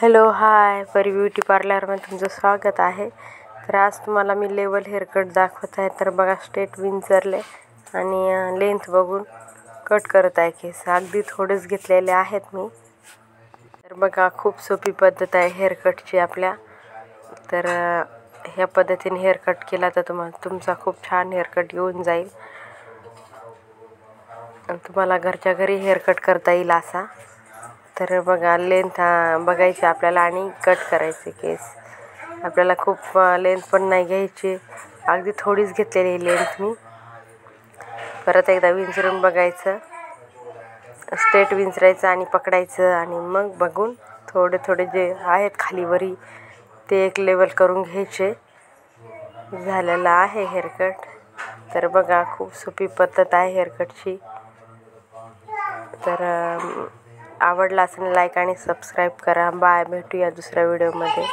Hello hi परी beauty पार्लरमध्ये तुमचं स्वागत आहे। तर आज तुम्हाला मी लेवल हेअरकट दाखवत आहे। तर बघा स्ट्रेट विंचरले आणि लेंथ बघून कट करत आहे केस, अगदी थोडेच घेतलेले आहेत मी। तर बघा खूप सोपी पद्धत आहे हेअरकटची आपल्या। तर ह्या पद्धतीने हेअरकट केला तर तुमचा खूप छान हेअरकट येऊन जाईल आणि तुम्हाला घरच्या घरी हेअरकट करता येईल असा। तर बघा लेंथ बघायची आपल्याला आणि कट करायचे केस। आपल्याला खूप लेंथ पण नाही घ्यायची, अगदी थोडीच घेतलेली लेंथ मी। परत एकदा विंचरून बघायचं, स्ट्रेट विंचरायचं आणि पकडायचं आणि मग बघून थोडे थोडे जे आहेत खालीवरी ते एक लेवल करून घ्यायचे। झालेला आहे हेअरकट। तर बघा खूप सोपी पद्धत आहे हेअरकटची। तर आवडला असेल लाईक आणि सबस्क्राईब करा। बाय, भेटूया दुसऱ्या व्हिडिओमध्ये।